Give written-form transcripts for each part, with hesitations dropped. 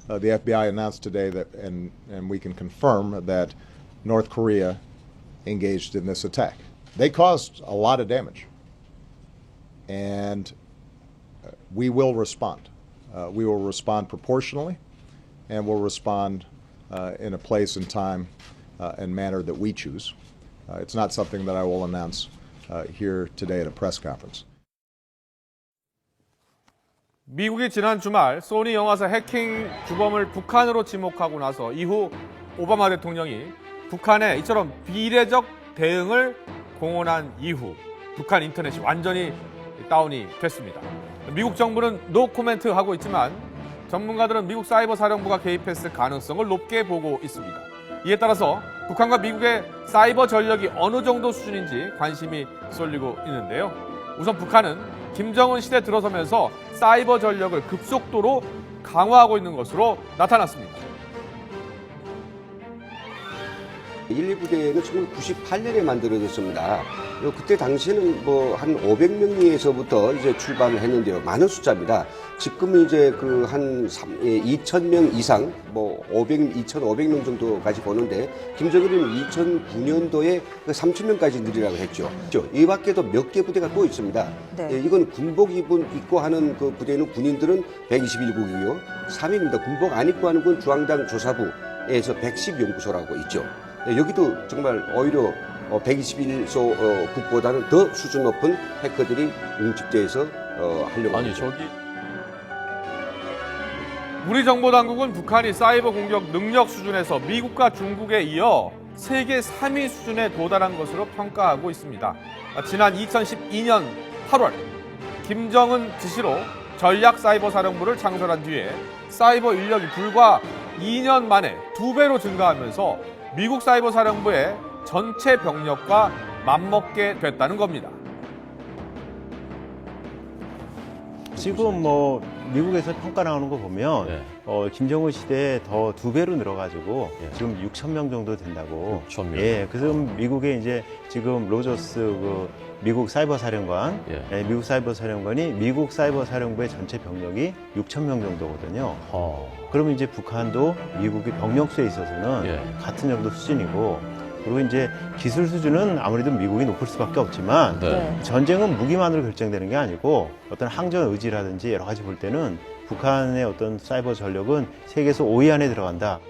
the FBI announced today that, and we can confirm that North Korea engaged in this attack. They caused a lot of damage, and we will respond. We will respond proportionally, and we'll respond in a place and time and manner that we choose. It's not something that I will announce here today at a press conference. 미국이 지난 주말 소니 영화사 해킹 주범을 북한으로 지목하고 나서 이후 오바마 대통령이 북한에 이처럼 비례적 대응을 공언한 이후 북한 인터넷이 완전히 다운이 됐습니다. 미국 정부는 노 코멘트 하고 있지만 전문가들은 미국 사이버 사령부가 개입했을 가능성을 높게 보고 있습니다. 이에 따라서 북한과 미국의 사이버 전력이 어느 정도 수준인지 관심이 쏠리고 있는데요. 우선 북한은 김정은 시대 들어서면서 사이버 전력을 급속도로 강화하고 있는 것으로 나타났습니다. 1, 2부대는 1998년에 만들어졌습니다. 그때 당시에는 뭐 한 500명에서부터 이제 출발을 했는데요. 많은 숫자입니다. 지금은 이제 그 한 2,000명 이상, 뭐 2,500명 정도까지 보는데, 김정은은 2009년도에 3,000명까지 늘리라고 했죠. 이 밖에도 몇 개 부대가 또 있습니다. 네. 이건 군복 입고 하는 그 부대는 군인들은 121국이고요. 3위입니다. 군복 안 입고 하는 건 중앙당 조사부에서 110연구소라고 있죠. 여기도 정말 오히려 121소 국보다는 더 수준 높은 해커들이 뭉집돼서 하려고 아니 합니다. 저기 우리 정보당국은 북한이 사이버 공격 능력 수준에서 미국과 중국에 이어 세계 3위 수준에 도달한 것으로 평가하고 있습니다. 지난 2012년 8월 김정은 지시로 전략 사이버 사령부를 창설한 뒤에 사이버 인력이 불과 2년 만에 2배로 증가하면서 미국 사이버 사령부의 전체 병력과 맞먹게 됐다는 겁니다. 지금 뭐 미국에서 평가 나오는 거 보면 네. 김정은 시대에 더 2배로 늘어가지고 예. 지금 6,000명 정도 된다고. 6,000명. 예, 그래서 미국의 이제 지금 로저스 그 미국 사이버 사령관, 예. 미국 사이버 사령관이 미국 사이버 사령부의 전체 병력이 6,000명 정도거든요. 그러면 이제 북한도 미국의 병력수에 있어서는 예. 같은 정도 수준이고, 그리고 이제 기술 수준은 아무래도 미국이 높을 수밖에 없지만 네. 전쟁은 무기만으로 결정되는 게 아니고 어떤 항전 의지라든지 여러 가지 볼 때는 북한의 어떤 사이버 전력은 세계에서 5위 안에 들어간다.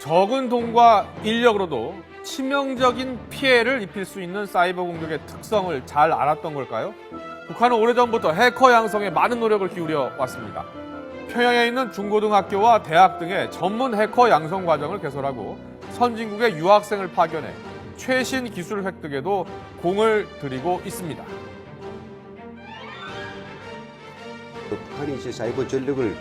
적은 돈과 인력으로도 치명적인 피해를 입힐 수 있는 사이버 공격의 특성을 잘 알았던 걸까요? 북한은 오래전부터 해커 양성에 많은 노력을 기울여 왔습니다. 평양에 있는 중고등학교와 대학 등의 전문 해커 양성 과정을 개설하고 선진국의 유학생을 파견해 최신 기술 획득에도 공을 들이고 있습니다. 북한이 이제 사이버 전력을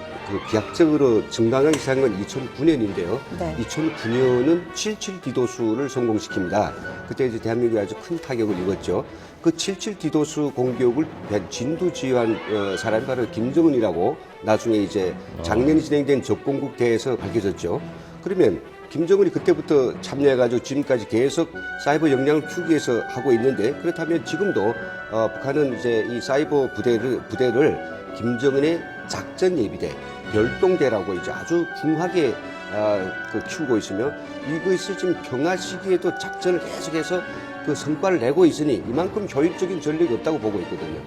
기하적으로 증강하기 시작한 건 2009년인데요. 네. 2009년은 77 디도스를 성공시킵니다. 그때 이제 대한민국이 아주 큰 타격을 입었죠. 그 77 디도스 공격을 진두지휘한 사람이 바로 김정은이라고 나중에 이제 작년에 진행된 적공국 대회에서 밝혀졌죠. 그러면 김정은이 그때부터 참여해가지고 지금까지 계속 사이버 역량을 키우기 위해서 하고 있는데, 그렇다면 지금도 북한은 이제 이 사이버 부대를 김정은의 작전 예비대, 별동대라고 이제 아주 중하게 키우고 있으며, 이것이 지금 평화 시기에도 작전을 계속해서 그 성과를 내고 있으니 이만큼 효율적인 전력이 없다고 보고 있거든요.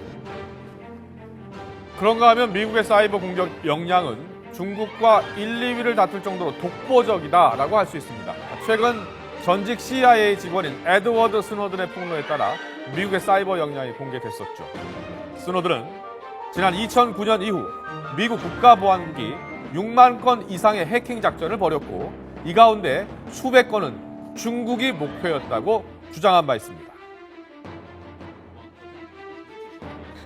그런가 하면 미국의 사이버 공격 역량은 중국과 1, 2위를 다툴 정도로 독보적이다라고 할 수 있습니다. 최근 전직 CIA 직원인 에드워드 스노든의 폭로에 따라 미국의 사이버 역량이 공개됐었죠. 스노든은 지난 2009년 이후 미국 국가보안국이 6만 건 이상의 해킹 작전을 벌였고, 이 가운데 수백 건은 중국이 목표였다고 주장한 바 있습니다.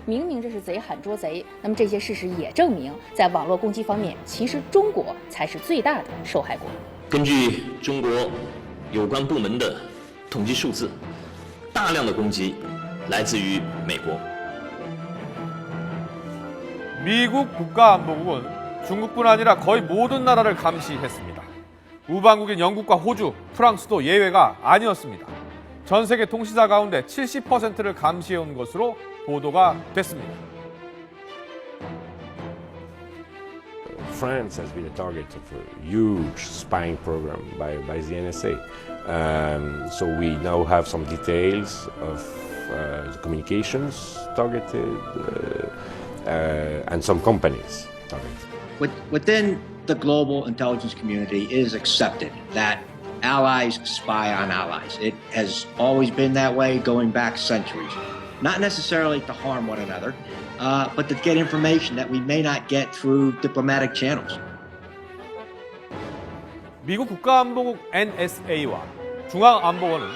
明明这是贼喊捉贼，那么这些事实也证明，在网络攻击方面，其实中国才是最大的受害国。根据中国有关部门的统计数字，大量的攻击来自于美国。 미국 국가안보국은 중국뿐 아니라 거의 모든 나라를 감시했습니다. 우방국인 영국과 호주, 프랑스도 예외가 아니었습니다. 전 세계 통신사 가운데 70%를 감시해온 것으로 보도가 됐습니다. France has been a target of a huge spying program by the NSA. So we now have some details of the communications targeted and some companies targeted. Within the global intelligence community, it is accepted that allies spy on allies. It has always been that way going back centuries. Not necessarily to harm one another, but to get information that we may not get through diplomatic channels. 미국 국가안보국 NSA와 중앙안보원은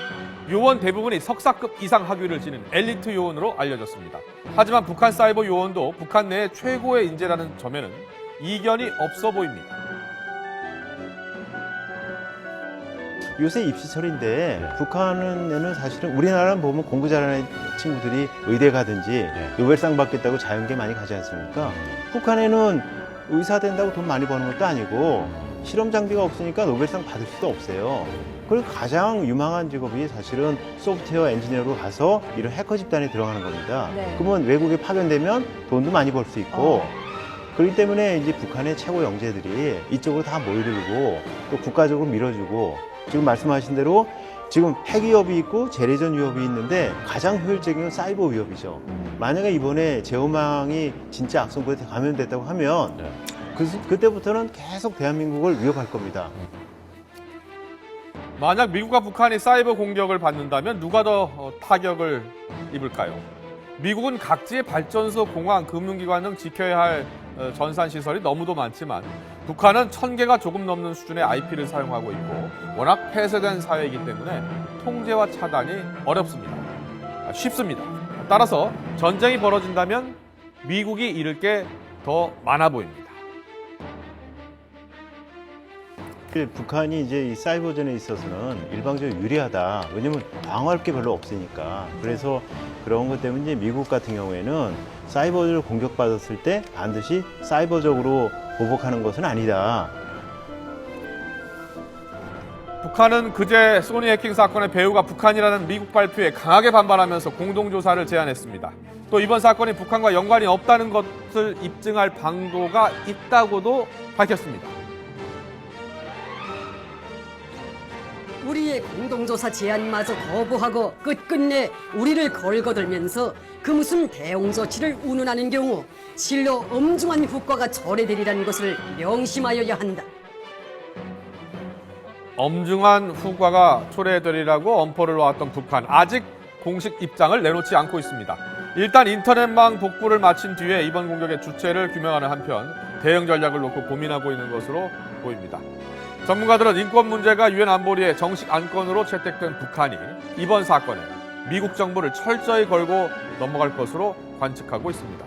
요원 대부분이 석사급 이상 학위를 지닌 엘리트 요원으로 알려졌습니다. 하지만 북한 사이버 요원도 북한 내 최고의 인재라는 점에는 이견이 없어 보입니다. 요새 입시철인데 북한에는 사실은 우리나라는 보면 공부 잘하는 친구들이 의대 가든지 노벨상 받겠다고 자연계 많이 가지 않습니까? 북한에는 의사 된다고 돈 많이 버는 것도 아니고 실험 장비가 없으니까 노벨상 받을 수도 없어요. 그리고 가장 유망한 직업이 사실은 소프트웨어 엔지니어로 가서 이런 해커 집단에 들어가는 겁니다. 네. 그러면 외국에 파견되면 돈도 많이 벌 수 있고 그렇기 때문에 이제 북한의 최고 영재들이 이쪽으로 다 모이려고 또 국가적으로 밀어주고 지금 말씀하신 대로 지금 핵 위협이 있고 재래전 위협이 있는데 가장 효율적인 건 사이버 위협이죠. 만약에 이번에 제어망이 진짜 악성고에 감염됐다고 하면 그때부터는 계속 대한민국을 위협할 겁니다. 만약 미국과 북한이 사이버 공격을 받는다면 누가 더 타격을 입을까요? 미국은 각지의 발전소, 공항, 금융기관 등 지켜야 할 전산시설이 너무도 많지만 북한은 1000개가 조금 넘는 수준의 IP를 사용하고 있고 워낙 폐쇄된 사회이기 때문에 통제와 차단이 어렵습니다. 쉽습니다. 따라서 전쟁이 벌어진다면 미국이 잃을 게 더 많아 보입니다. 북한이 이제 이 사이버전에 있어서는 일방적으로 유리하다. 왜냐면 방어할 게 별로 없으니까. 그래서 그런 것 때문에 이제 미국 같은 경우에는 사이버를 공격받았을 때 반드시 사이버적으로 보복하는 것은 아니다. 북한은 그제 소니 해킹 사건의 배후가 북한이라는 미국 발표에 강하게 반발하면서 공동조사를 제안했습니다. 또 이번 사건이 북한과 연관이 없다는 것을 입증할 방도가 있다고도 밝혔습니다. 우리의 공동조사 제안마저 거부하고 끝끝내 우리를 걸거들면서 그 무슨 대응 조치를 운운하는 경우 실로 엄중한 후과가 초래되리라는 것을 명심하여야 한다. 엄중한 후과가 초래되리라고 엄포를 놓았던 북한, 아직 공식 입장을 내놓지 않고 있습니다. 일단 인터넷망 복구를 마친 뒤에 이번 공격의 주체를 규명하는 한편 대응 전략을 놓고 고민하고 있는 것으로 보입니다. 전문가들은 인권 문제가 유엔 안보리의 정식 안건으로 채택된 북한이 이번 사건에 미국 정부를 철저히 걸고 넘어갈 것으로 관측하고 있습니다.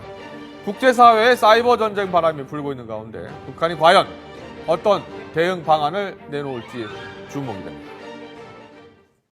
국제사회의 사이버 전쟁 바람이 불고 있는 가운데 북한이 과연 어떤 대응 방안을 내놓을지 주목이 됩니다.